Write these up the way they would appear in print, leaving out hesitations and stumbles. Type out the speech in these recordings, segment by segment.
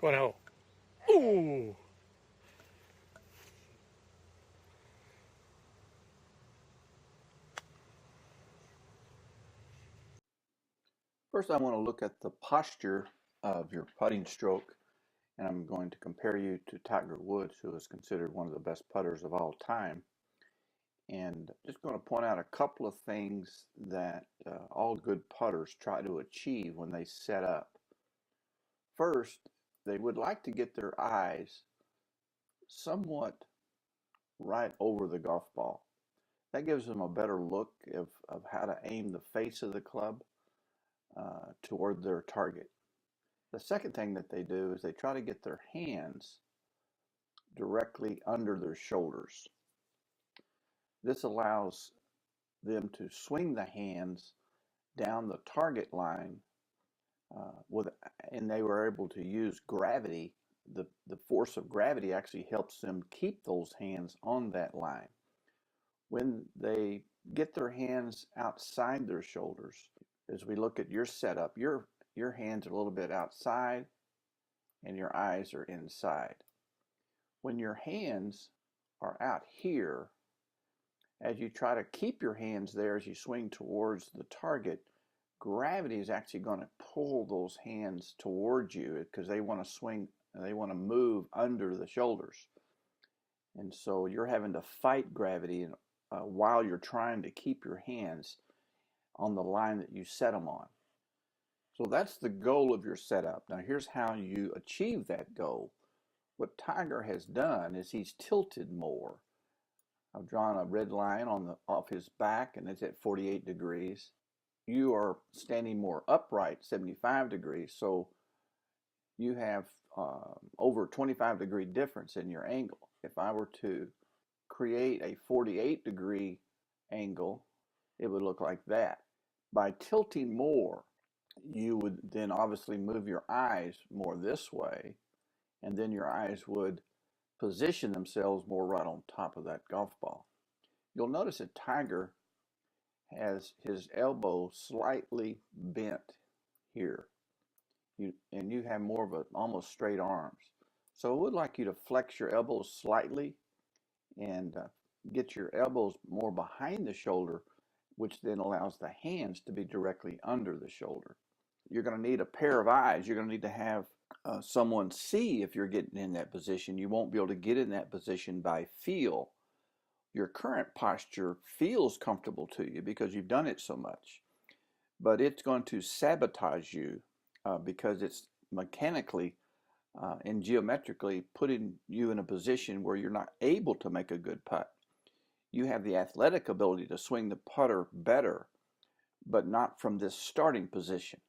One hole. Ooh! First, I want to look at the posture of your putting stroke, and I'm going to compare you to Tiger Woods, who is considered one of the best putters of all time. And just going to point out a couple of things that all good putters try to achieve when they set up. First, they would like to get their eyes somewhat right over the golf ball. That gives them a better look of how to aim the face of the club toward their target. The second thing that they do is they try to get their hands directly under their shoulders. This allows them to swing the hands down the target line and they were able to use gravity. The force of gravity actually helps them keep those hands on that line. When they get their hands outside their shoulders, as we look at your setup, your hands are a little bit outside and your eyes are inside. When your hands are out here, as you try to keep your hands there as you swing towards the target, gravity is actually going to pull those hands towards you because they want to swing, they want to move under the shoulders. And so you're having to fight gravity while you're trying to keep your hands on the line that you set them on. So that's the goal of your setup. Now here's how you achieve that goal. What Tiger has done is he's tilted more. I've drawn a red line off his back, and it's at 48 degrees. You are standing more upright, 75 degrees, so you have over 25-degree difference in your angle. If I were to create a 48-degree angle, it would look like that. By tilting more, you would then obviously move your eyes more this way, and then your eyes would position themselves more right on top of that golf ball. You'll notice that Tiger has his elbow slightly bent here. And you have more of almost straight arms. So I would like you to flex your elbows slightly and get your elbows more behind the shoulder, which then allows the hands to be directly under the shoulder. You're going to need a pair of eyes. You're going to need to have someone see if you're getting in that position. You won't be able to get in that position by feel. Your current posture feels comfortable to you because you've done it so much, but it's going to sabotage you because it's mechanically and geometrically putting you in a position where you're not able to make a good putt. You have the athletic ability to swing the putter better, but not from this starting position.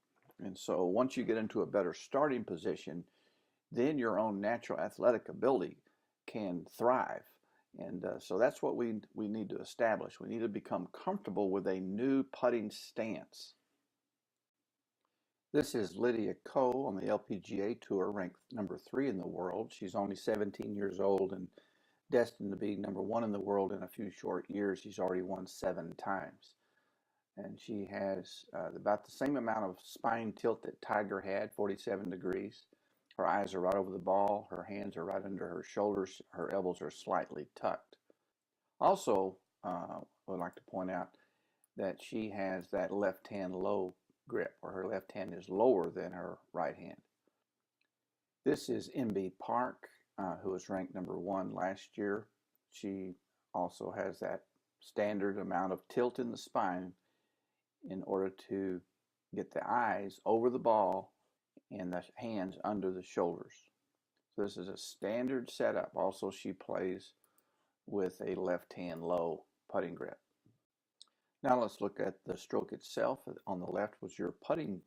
And so once you get into a better starting position, then your own natural athletic ability can thrive. And so that's what we need to establish. We need to become comfortable with a new putting stance. This is Lydia Ko on the LPGA Tour, ranked number 3 in the world. She's only 17 years old and destined to be number 1 in the world in a few short years. She's already won 7 times. And she has about the same amount of spine tilt that Tiger had, 47 degrees. Her eyes are right over the ball. Her hands are right under her shoulders. Her elbows are slightly tucked. Also, I would like to point out that she has that left hand low grip, or her left hand is lower than her right hand. This is MB Park, who was ranked number 1 last year. She also has that standard amount of tilt in the spine in order to get the eyes over the ball and the hands under the shoulders. So this is a standard setup. Also, she plays with a left hand low putting grip. Now let's look at the stroke itself. On the left was your putting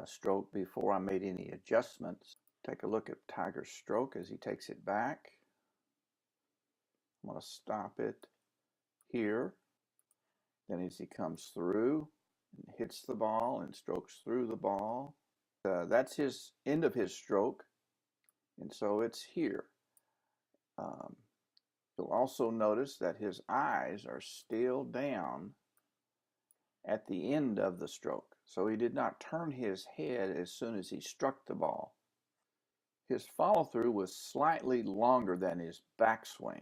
stroke before I made any adjustments. Take a look at Tiger's stroke as he takes it back. I'm going to stop it here. Then as he comes through and hits the ball and strokes through the ball, that's his end of his stroke, and so it's here. You'll also notice that his eyes are still down at the end of the stroke, so he did not turn his head as soon as he struck the ball. his follow through was slightly longer than his backswing.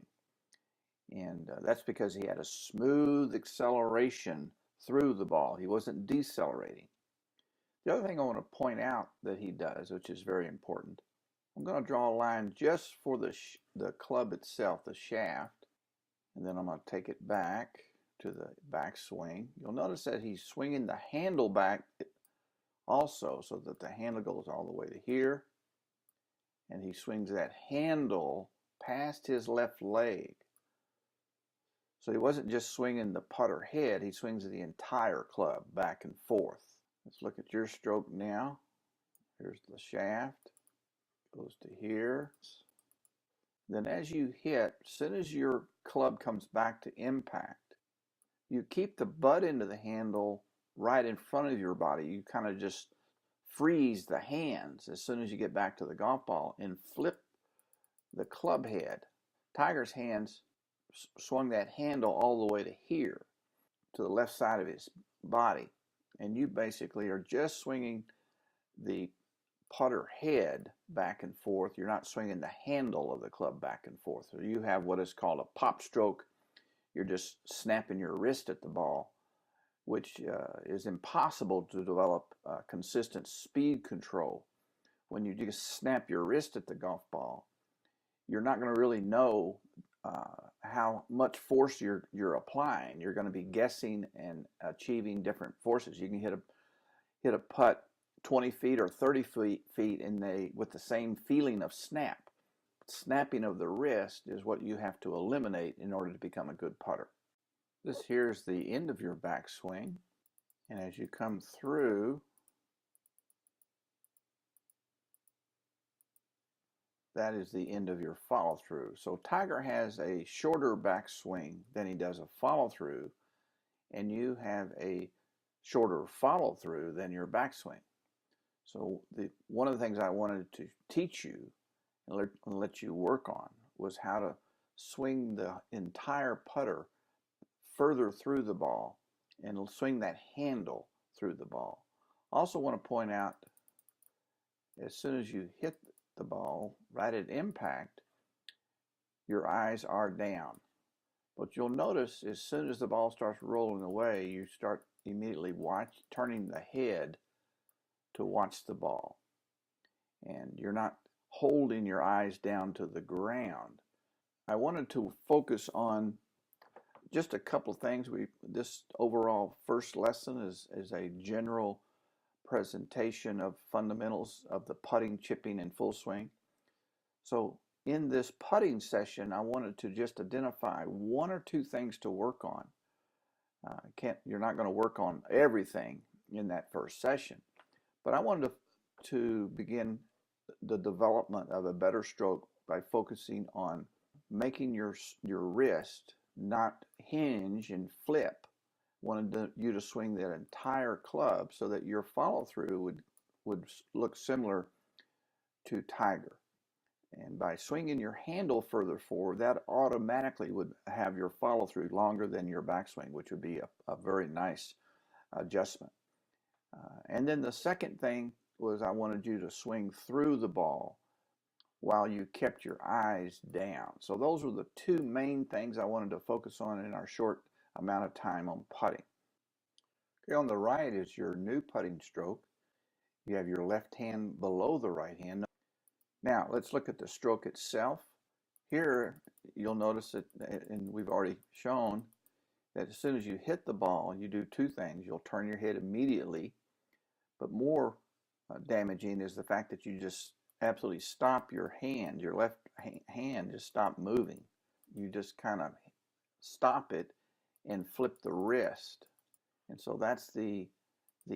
And that's because he had a smooth acceleration through the ball. He wasn't decelerating. The other thing I want to point out that he does, which is very important, I'm going to draw a line just for the club itself, the shaft, and then I'm going to take it back to the backswing. You'll notice that he's swinging the handle back also, so that the handle goes all the way to here, and he swings that handle past his left leg. So he wasn't just swinging the putter head, he swings the entire club back and forth. Let's look at your stroke now. Here's the shaft, goes to here. Then as you hit, as soon as your club comes back to impact, you keep the butt end of the handle right in front of your body. You kind of just freeze the hands as soon as you get back to the golf ball and flip the club head. Tiger's hands swung that handle all the way to here, to the left side of his body. And you basically are just swinging the putter head back and forth. You're not swinging the handle of the club back and forth. So you have what is called a pop stroke. You're just snapping your wrist at the ball, which is impossible to develop consistent speed control. When you just snap your wrist at the golf ball, you're not going to really know how much force you're applying. You're going to be guessing and achieving different forces. You can hit a putt 20 feet or 30 feet with the same feeling of snap. Snapping of the wrist is what you have to eliminate in order to become a good putter. This here's the end of your backswing, and as you come through, that is the end of your follow through. So Tiger has a shorter backswing than he does a follow through, and you have a shorter follow through than your backswing. So one of the things I wanted to teach you and let you work on was how to swing the entire putter further through the ball and swing that handle through the ball. Also want to point out, as soon as you hit the ball right at impact, your eyes are down. But you'll notice as soon as the ball starts rolling away, you start immediately turning the head to watch the ball. And you're not holding your eyes down to the ground. I wanted to focus on just a couple of things. This overall first lesson is a general presentation of fundamentals of the putting, chipping, and full swing. So in this putting session, I wanted to just identify one or two things to work on. You're not going to work on everything in that first session, but I wanted to begin the development of a better stroke by focusing on making your wrist not hinge and flip. Wanted you to swing that entire club so that your follow through would look similar to Tiger. And by swinging your handle further forward, that automatically would have your follow through longer than your backswing, which would be a very nice adjustment. And then the second thing was I wanted you to swing through the ball while you kept your eyes down. So those were the two main things I wanted to focus on in our short amount of time on putting. Okay, on the right is your new putting stroke. You have your left hand below the right hand. Now let's look at the stroke itself. Here you'll notice that, and we've already shown, that as soon as you hit the ball, you do two things. You'll turn your head immediately, but more damaging is the fact that you just absolutely stop your hand. Your left hand just stop moving. You just kind of stop it and flip the wrist. And so that's the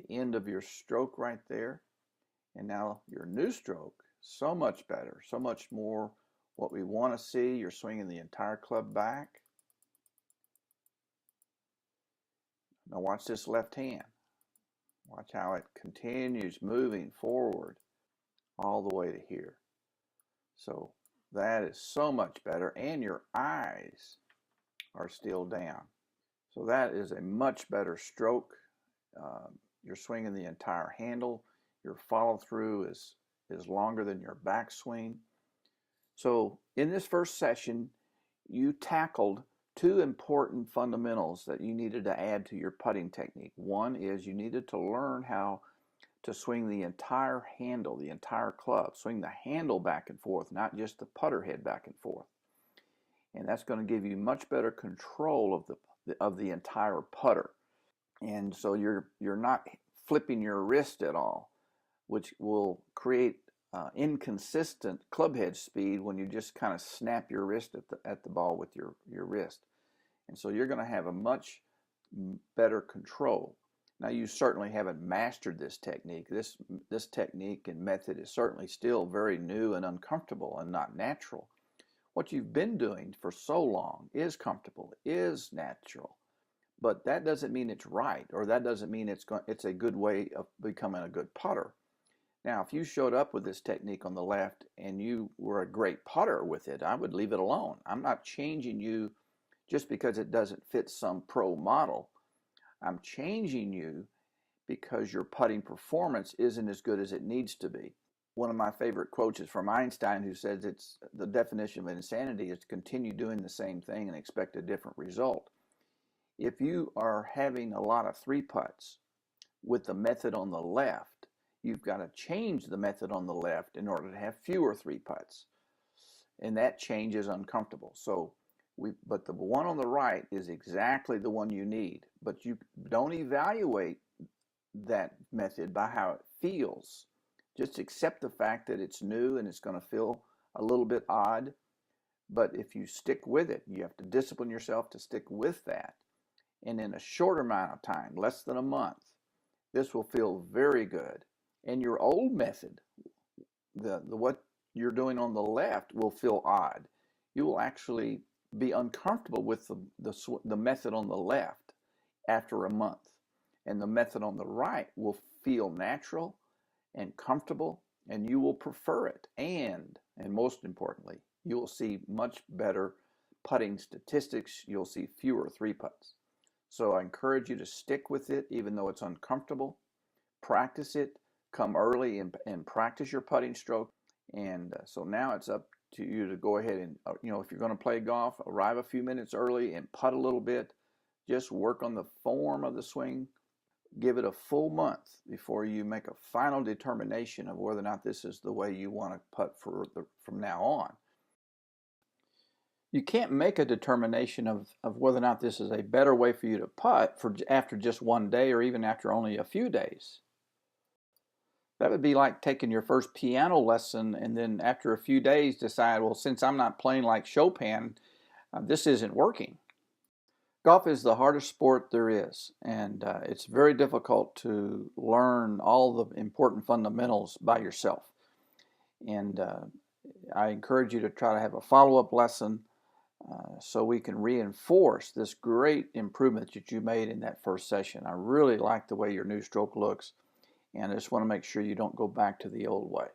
end of your stroke right there. And now your new stroke, so much better, so much more what we want to see. You're swinging the entire club back. Now watch this left hand. Watch how it continues moving forward all the way to here. So that is so much better, and your eyes are still down. So that is a much better stroke. You're swinging the entire handle. Your follow through is is longer than your backswing. So in this first session, you tackled two important fundamentals that you needed to add to your putting technique. One is you needed to learn how to swing the entire handle, the entire club, swing the handle back and forth, not just the putter head back and forth. And that's going to give you much better control of the entire putter. And so you're not flipping your wrist at all, which will create inconsistent club head speed when you just kind of snap your wrist at the ball with your wrist. And so you're going to have a much better control. Now, you certainly haven't mastered this technique. This technique and method is certainly still very new and uncomfortable and not natural. What you've been doing for so long is comfortable, is natural, but that doesn't mean it's right, or that doesn't mean it's a good way of becoming a good putter. Now, if you showed up with this technique on the left and you were a great putter with it, I would leave it alone. I'm not changing you just because it doesn't fit some pro model. I'm changing you because your putting performance isn't as good as it needs to be. One of my favorite quotes is from Einstein, who says it's the definition of insanity is to continue doing the same thing and expect a different result. If you are having a lot of three putts with the method on the left, you've got to change the method on the left in order to have fewer three putts. And that change is uncomfortable. But the one on the right is exactly the one you need. But you don't evaluate that method by how it feels. Just accept the fact that it's new and it's going to feel a little bit odd. But if you stick with it, you have to discipline yourself to stick with that. And in a shorter amount of time, less than a month, this will feel very good. And your old method, what you're doing on the left, will feel odd. You will actually be uncomfortable with the method on the left after a month. And the method on the right will feel natural and comfortable, and you will prefer it. And most importantly, you will see much better putting statistics. You'll see fewer three putts. So I encourage you to stick with it, even though it's uncomfortable. Practice it. Come early and practice your putting stroke. And so now it's up to you to go ahead and, if you're going to play golf, arrive a few minutes early and putt a little bit. Just work on the form of the swing. Give it a full month before you make a final determination of whether or not this is the way you want to putt from now on. You can't make a determination of whether or not this is a better way for you to putt after just one day or even after only a few days. That would be like taking your first piano lesson and then after a few days decide, well, since I'm not playing like Chopin, this isn't working. Golf is the hardest sport there is, and it's very difficult to learn all the important fundamentals by yourself. And I encourage you to try to have a follow-up lesson so we can reinforce this great improvement that you made in that first session. I really like the way your new stroke looks, and I just want to make sure you don't go back to the old way.